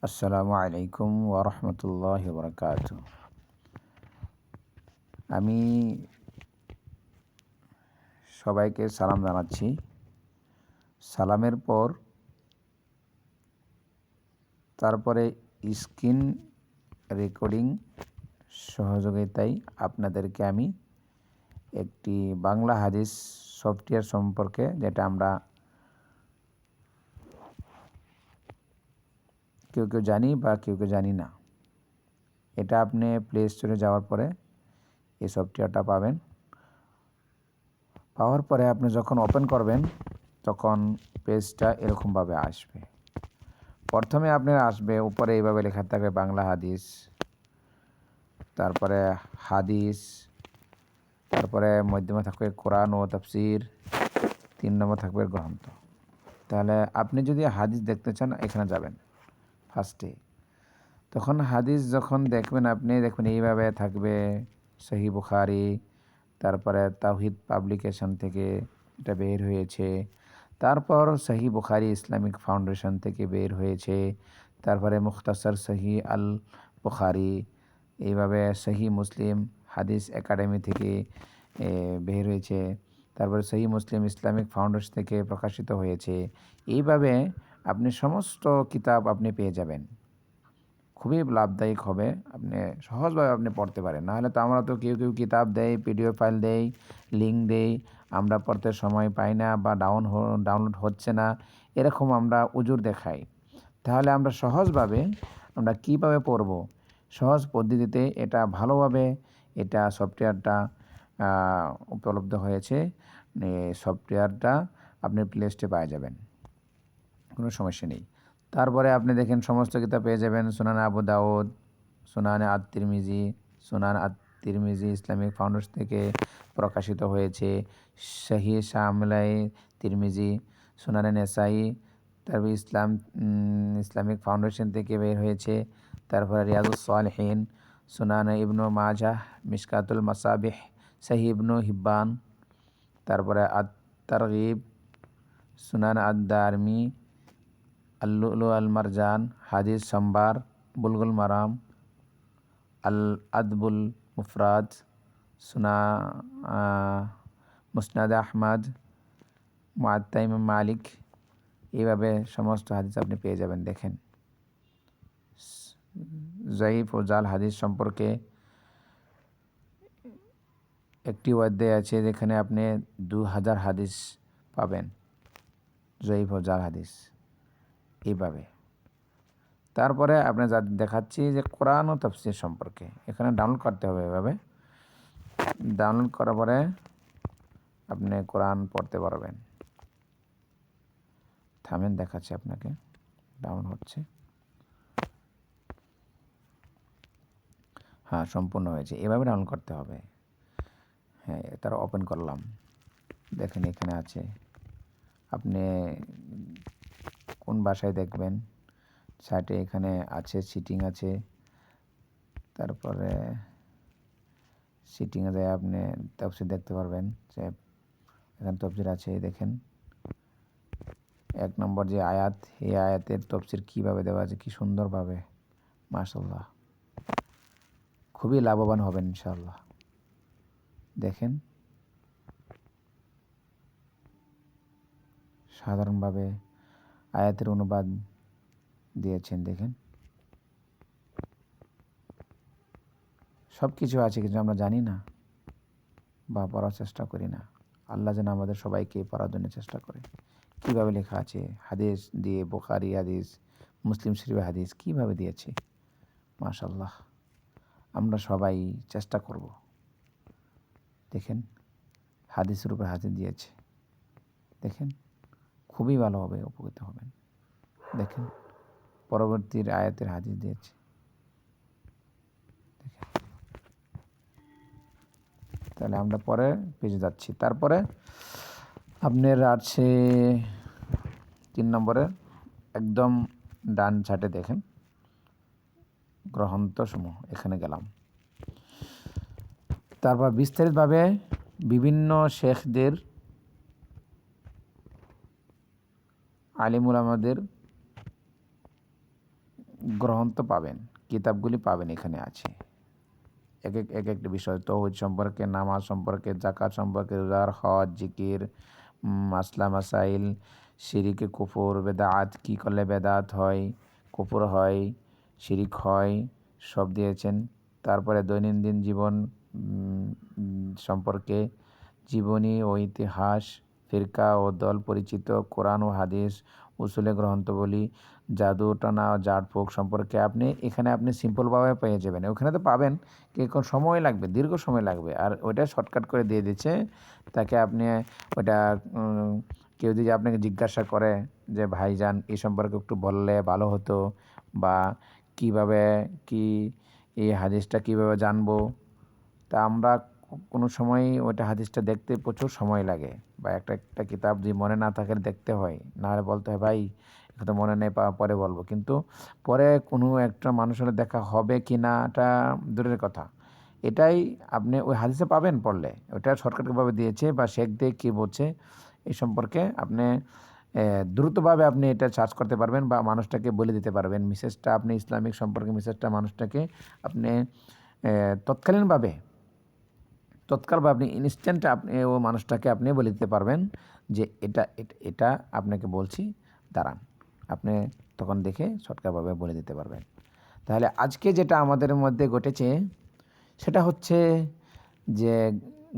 আসসালামু আলাইকুম ওয়া রাহমাতুল্লাহি ওয়া বারাকাতুহু। আমি সবাইকে সালাম জানাচ্ছি। সালামের পর তারপরে স্ক্রিন রেকর্ডিং সহযোগিতায় আপনাদেরকে আমি একটি বাংলা হাদিস সফটওয়্যার সম্পর্কে, যেটা আমরা কেউ জানি বা কেউ জানি না। এটা আপনি প্লে স্টোরে যাওয়ার পরে এই সফটওয়্যারটা পাবেন। পাওয়ার পরে আপনি যখন ওপেন করবেন তখন পেজটা এরকমভাবে আসবে। প্রথমে আপনার আসবে উপরে এইভাবে লেখা থাকবে বাংলা হাদিস, তারপরে হাদিস, তারপরে মধ্যমে থাকবে কোরআন ও তাফসির, 3 নম্বর থাকবে গ্রন্থ। তাহলে আপনি যদি হাদিস দেখতে চান এখানে যাবেন ফার্স্টে। তখন হাদিস যখন দেখবেন আপনি দেখবেন এইভাবে থাকবে সহিহ বুখারী, তারপরে তাওহীদ পাবলিকেশন থেকে এটা বের হয়েছে, তারপর সহিহ বুখারী ইসলামিক ফাউন্ডেশন থেকে বের হয়েছে, তারপরে মুখতাসার সহিহ আল বুখারী, এইভাবে সহিহ মুসলিম হাদিস একাডেমি থেকে বের হয়েছে, তারপরে সহিহ মুসলিম ইসলামিক ফাউন্ডেশন থেকে প্রকাশিত হয়েছে। এইভাবে আপনি সমস্ত কিতাব আপনি পেয়ে যাবেন। খুবই লাভদায়ক হবে, আপনি সহজভাবে আপনি পড়তে পারেন। নাহলে তো আমরা তো কেউ কিতাব দেয়, পিডিএফ ফাইল দেয়, লিঙ্ক দেই, আমরা পড়তে সময় পাই না বা ডাউনলোড হচ্ছে না, এরকম আমরা উজুর দেখাই। তাহলে আমরা সহজভাবে আমরা কীভাবে পড়ব, সহজ পদ্ধতিতে এটা ভালোভাবে এটা সফটওয়্যারটা উপলব্ধ হয়েছে। সফটওয়্যারটা আপনি প্লে স্টোরে পেয়ে যাবেন, কোনো সমস্যা নেই। তারপরে আপনি দেখেন সমস্ত কিতাব পেয়ে যাবেন। সুনান আবু দাউদ, সুনান আত-তিরমিজি, সুনান আত-তিরমিজি ইসলামিক ফাউন্ডেশন থেকে প্রকাশিত হয়েছে। সহিহ শামিলাই তিরমিজি, সুনানে নেসাই, তারপর ইসলামিক ফাউন্ডেশন থেকে বের হয়েছে। তারপরে রিয়াজুস সালিহিন, সুনান ইবনু মাজাহ, মিশকাতুল মাসাবিহ, সহিহ ইবনু হিব্বান, তারপরে আত-তারগিব, সুনান আদ-দারমি, আল-লুলু আল-মারজান, হাদিস সম্বার, বুলগুল মারাম, আল-আদবুল মুফরাদ, মুসনাদ আহমদ, মুআত্তা ইমাম মালিক, এইভাবে সমস্ত হাদিস আপনি পেয়ে যাবেন। দেখেন জয়ীফ ও জাল হাদিস সম্পর্কে একটি অধ্যায় আছে যেখানে আপনি 2000 হাদিস পাবেন, জয়ীফ ও জাল হাদিস এইভাবে। তারপরে আপনি যা দেখাচ্ছি যে কোরআন ও তাফসীর সম্পর্কে এখানে ডাউনলোড করতে হবে। এভাবে ডাউনলোড করার পরে আপনি কোরআন পড়তে পারবেন। থামেন, দেখাচ্ছি আপনাকে, ডাউনলোড হচ্ছে। হ্যাঁ, সম্পূর্ণ হয়েছে। এভাবে ডাউনলোড করতে হবে। হ্যাঁ, তারা ওপেন করলাম, দেখেন এখানে আছে। আপনি কোন ভাষায় দেখবেন, সাইটে এখানে আছে, সিটিং আছে, তারপরে সিটিংয়ে যায় আপনি তাফসীর দেখতে পারবেন। যে এখানে তাফসীর আছে, দেখেন 1 নম্বর যে আয়াত, এই আয়াতের তাফসীর কীভাবে দেওয়া আছে, কি সুন্দরভাবে, মাশাআল্লাহ, খুবই লাভবান হবেন ইনশাআল্লাহ। দেখেন সাধারণভাবে আয়াতের অনুবাদ দিয়েছেন। দেখেন সব কিছু আছে, কিন্তু আমরা জানি না বা পড়ার চেষ্টা করি না। আল্লাহ যেন আমাদের সবাইকে পড়ার জন্য চেষ্টা করে। কীভাবে লেখা আছে হাদিস দিয়ে, বুখারী হাদিস, মুসলিম শরীফ হাদিস কীভাবে দিয়েছে, মাশাআল্লাহ। আমরা সবাই চেষ্টা করব। দেখেন হাদিসের উপর হাদিস দিয়েছে, দেখেন খুবই ভালো হবে, উপকৃত হবেন। দেখেন পরবর্তীর আয়াতের হাদিস দিয়েছে, দেখেন। তাহলে আমরা পরে পেজে যাচ্ছি। তারপরে আপনার আছে 3 নম্বরে একদম ডান সাইডে দেখেন গ্রন্থসমূহ, এখানে গেলাম। তারপর বিস্তারিতভাবে বিভিন্ন শেখদের, আলিম উলামাদের গ্রন্থ পাবেন, কিতাবগুলি পাবেন, এখানে আছে এক একটা বিষয়, তৌহিদ সম্পর্কে, নামাজ সম্পর্কে, যাকাত সম্পর্কে, রোজার, হজ, জিকির, মাসলা মাসাইল, শিরিকে কুফর, বেদাত, কী করলে বেদাত হয়, কুফর হয়, শিরিক হয়, সব দিয়েছেন। তারপরে দৈনন্দিন জীবন সম্পর্কে, জীবনী ও ইতিহাস, ফিরকা ও দল পরিচিত, কোরআন ও হাদিস, উসুলে গ্রন্থবলী, জাদু টানা ও ঝাড়ফুঁক সম্পর্কে আপনি সিম্পলভাবে পেয়ে যাবেন। ওখানে তো পাবেন, কিন্তু সময় লাগবে, দীর্ঘ সময় লাগবে, আর ওইটা শর্টকাট করে দিয়ে দিচ্ছে তাকে। আপনি ওটা কেউ যদি আপনাকে জিজ্ঞাসা করে যে ভাইজান এই সম্পর্কে একটু বললে ভালো হতো, বা কিভাবে কি এই হাদিসটা কিভাবে জানবো, তা আমরা কোনো সময় ওইটা হাদিসটা দেখতে প্রচুর সময় লাগে, বা একটা একটা কিতাব যদি মনে না থাকে দেখতে হয়, নাহলে বলতে হয় ভাই এটা তো মনে নেই, পরে বলবো। কিন্তু পরে কোনো একটা মানুষের দেখা হবে কি না এটা দূরের কথা, এটাই আপনি ওই হাদিসে পাবেন পড়লে। ওটা শর্টকাটভাবে দিয়েছে, বা শেখ দিয়ে কী বলছে এই সম্পর্কে আপনি দ্রুতভাবে আপনি এটা সার্চ করতে পারবেন, বা মানুষটাকে বলে দিতে পারবেন মেসেজটা, আপনি ইসলামিক সম্পর্কে মেসেজটা মানুষটাকে আপনি তৎকালীনভাবে আপনি ইনস্ট্যান্ট আপনি ও মানুষটাকে আপনি বলে দিতে পারবেন যে এটা এটা এটা আপনাকে বলছি, দাঁড়ান। আপনি তখন দেখে শর্টকাটভাবে বলে দিতে পারবেন। তাহলে আজকে যেটা আমাদের মধ্যে ঘটেছে সেটা হচ্ছে যে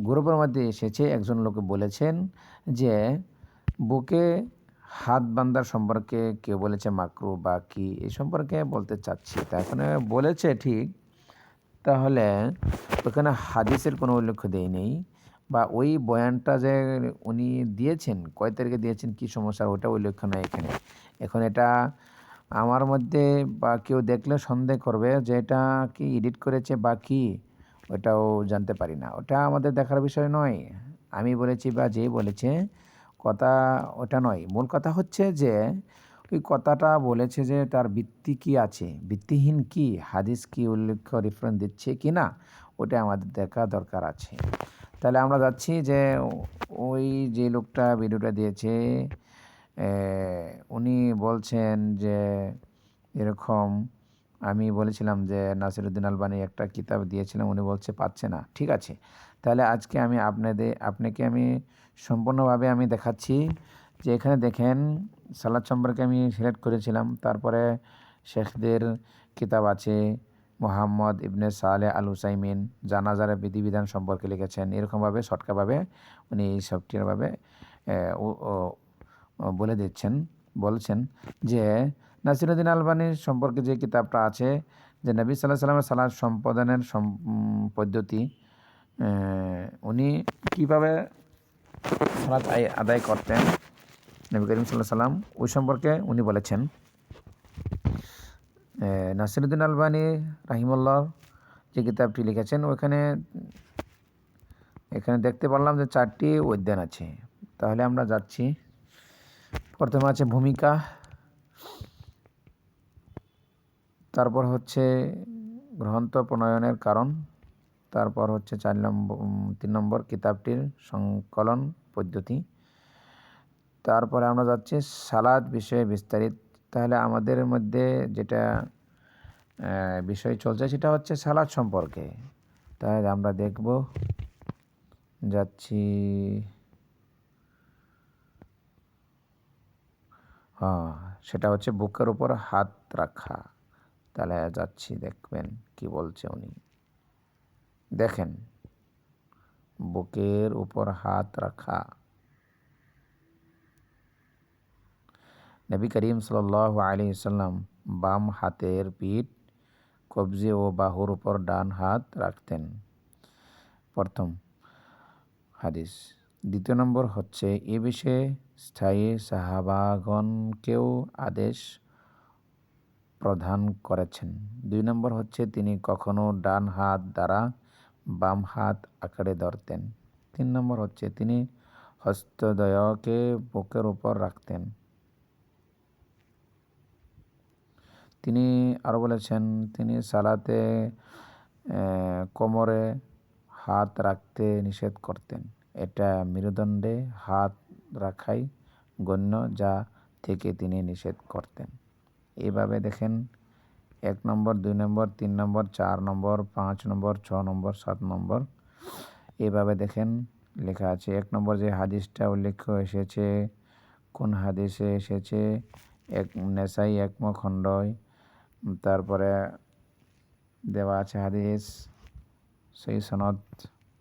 গ্রুপের মধ্যে এসেছে, একজন লোক বলেছেন যে বুকে হাত বান্ধার সম্পর্কে কেউ বলেছে মাকরু বা কি, এই সম্পর্কে বলতে চাচ্ছি। তা এখানে বলেছে ঠিক, তাহলে ওখানে হাদিসের কোনো উল্লেখ দেয় নেই, বা ওই বয়ানটা যে উনি দিয়েছেন কয় তারিখে দিয়েছেন, কী সমস্যা, ওটা উল্লেখ নয় এখানে। এখন এটা আমার মধ্যে বা কেউ দেখলে সন্দেহ করবে যে এটা কি এডিট করেছে বা কি, ওটাও জানতে পারি না, ওটা আমাদের দেখার বিষয় নয়। আমি বলেছি বা যেই বলেছে কথা ওটা নয়, মূল কথা হচ্ছে যে ওই কথাটা বলেছে যে তার ভিত্তি কি আছে, ভিত্তিহীন কি হাদিস কি উল্লেখ রেফারেন্স দিচ্ছে কি না, ওটা আমাদের দেখা দরকার আছে। তাহলে আমরা যাচ্ছি যে ওই যে লোকটা ভিডিওটা দিয়েছে উনি বলছেন যে এরকম, আমি বলেছিলাম যে নাসিরুদ্দিন আলবানী একটা কিতাব দিয়েছিলাম, উনি বলছে পাচ্ছে না। ঠিক আছে, তাহলে আজকে আমি আপনাকে আমি সম্পূর্ণভাবে আমি দেখাচ্ছি যে এখানে দেখেন সালাদ সম্পর্কে আমি সিলেক্ট করেছিলাম, তারপরে শেখদের কিতাব আছে, মোহাম্মদ ইবনে সালে আল হুসাইমিন জানাজার বিধিবিধান সম্পর্কে লিখেছেন, এরকমভাবে শর্টকাটভাবে উনি এই সফটওয়্যারভাবে বলে দিচ্ছেন। বলছেন যে নাসিরুদ্দিন আলবানীর সম্পর্কে যে কিতাবটা আছে, যে নবী সাল্লাল্লাহু আলাইহি ওয়াসাল্লামের সালাত সম্পাদনের পদ্ধতি, উনি কীভাবে সালাত আদায় করতেন নবী করিম সাল্লাল্লাহু আলাইহি ওয়াসাল্লাম, ওই সম্পর্কে উনি বলেছেন। নাসিরুদ্দিন আলবানী রাহিমাহুল্লাহ যে কিতাবটি লিখেছেন, এখানে দেখতে পারলাম যে 4টি অধ্যায় আছে। তাহলে আমরা যাচ্ছি, প্রথমে আছে ভূমিকা, তারপর হচ্ছে গ্রন্থ প্রণয়নের কারণ, তারপর হচ্ছে 3 নম্বর কিতাবটির সংকলন পদ্ধতি, তারপরে আমরা যাচ্ছি সালাত বিষয়ে বিস্তারিত। তাহলে আমাদের মধ্যে যেটা বিষয় চলছে সেটা হচ্ছে সালাত সম্পর্কে। তাহলে আমরা দেখব, যাচ্ছি, সেটা হচ্ছে বুকের উপর হাত রাখা। তাহলে যাচ্ছি, দেখবেন কি বলছে উনি। দেখেন, বুকের উপর হাত রাখা, নবী করিম সাল্লাল্লাহু আলাইহি ওয়াসাল্লাম বাম হাতের পিঠ, কবজি ও বাহুর উপর ডান হাত রাখতেন, প্রথম হাদিস। দ্বিতীয় নম্বর হচ্ছে এ বিষয়ে স্থায়ী সাহাবাগণকেও আদেশ প্রদান করেছেন। 2 নম্বর হচ্ছে তিনি কখনো ডান হাত দ্বারা বাম হাত আঁকড়ে ধরতেন। 3 নম্বর হচ্ছে তিনি হস্তদ্বয়কে বুকের উপর রাখতেন। তিনি আরও বলেছেন তিনি সালাতে কোমরে হাত রাখতে নিষেধ করতেন, এটা মেরুদণ্ডে হাত রাখাই গণ্য, যা থেকে তিনি নিষেধ করতেন। এইভাবে দেখেন 1 নম্বর, 2 নম্বর, 3 নম্বর, 4 নম্বর, 5 নম্বর, 6 নম্বর, 7 নম্বর, এইভাবে দেখেন লেখা আছে। 1 নম্বর যে হাদিসটা উল্লেখ এসেছে, কোন হাদিসে এসেছে? নেসাই 1 খণ্ডয়। তারপরে দেওয়া আছে হাদিস, সেই সনদ,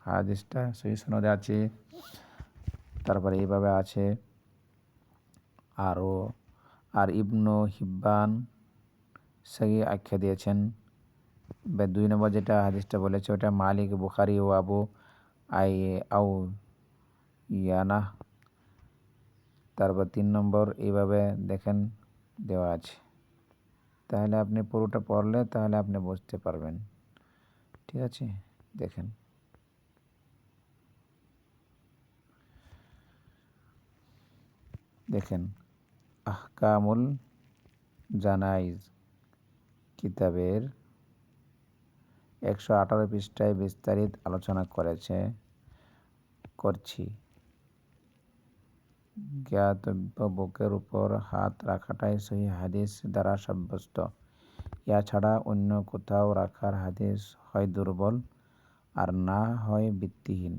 হাদিসটা সেই সনদে আছে। তারপরে এইভাবে আছে আরও। আর ইবনু হিব্বান সেই আখ্যা দিয়েছেন। 2 নম্বর যেটা হাদিসটা বলেছে ওটা মালিক, বুখারি ও আবু আউ ইয়ানা। তারপর 3 নম্বর এইভাবে দেখেন দেওয়া আছে। তাহলে আপনি পুরোটা পড়লে তাহলে আপনি বুঝতে পারবেন। ঠিক আছে, দেখেন। দেখেন আহকামুল জানাইজ কিতাবের 118 পৃষ্ঠায় বিস্তারিত আলোচনা করছি। জ্ঞাতব্য বুকের উপর হাত রাখাটাই সহি হাদিস দ্বারা সাব্যস্ত। ইয়া ছাড়া অন্য কোথাও রাখার হাদিস হয় দুর্বল আর না হয় ভিত্তিহীন।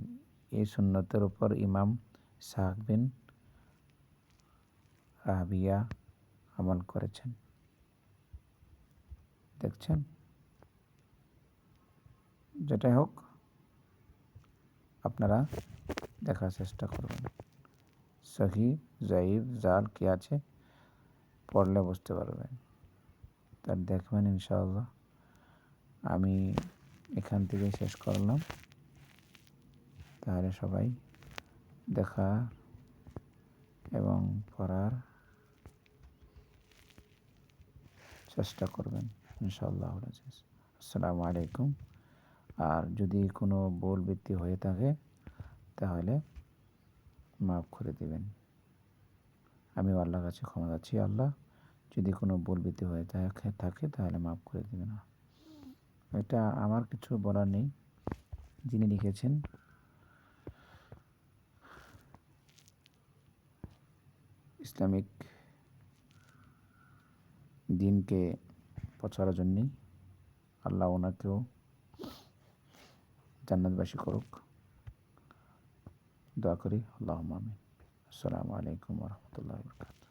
এই সুন্নতের উপর ইমাম ইসহাক বিন রাহবিয়া আমল করেছেন। দেখছেন? যেটাই হোক আপনারা দেখার চেষ্টা করবেন। সহি, জয়ীফ, জাল কি আছে পড়লে বুঝতে পারবেন। তার দেখবেন ইনশাআল্লাহ। আমি এখান থেকে শেষ করলাম। তাহলে সবাই দেখা এবং পড়ার চেষ্টা করবেন ইনশাআল্লাহ। আসসালামু আলাইকুম। আর যদি কোনো ভুল বৃত্তি হয়ে থাকে তাহলে মাফ করে দিবেন। আমি আল্লাহর কাছে ক্ষমা চাচ্ছি। আল্লাহ যদি কোনো ভুল বৃত্তি হয়ে থাকে তাহলে মাফ করে দিবেন। এটা আমার কিছু বলার নেই। যিনি লিখেছেন ইসলামিক দিনকে প্রচারের জন্যই, আল্লাহ ওনাকেও জান্নাতবাসী করুক, দোয়া করি। আল্লাহুম্মা আমিন। আসসালামু আলাইকুম ওয়া রাহমাতুল্লাহি ওয়া বারাকাতুহু।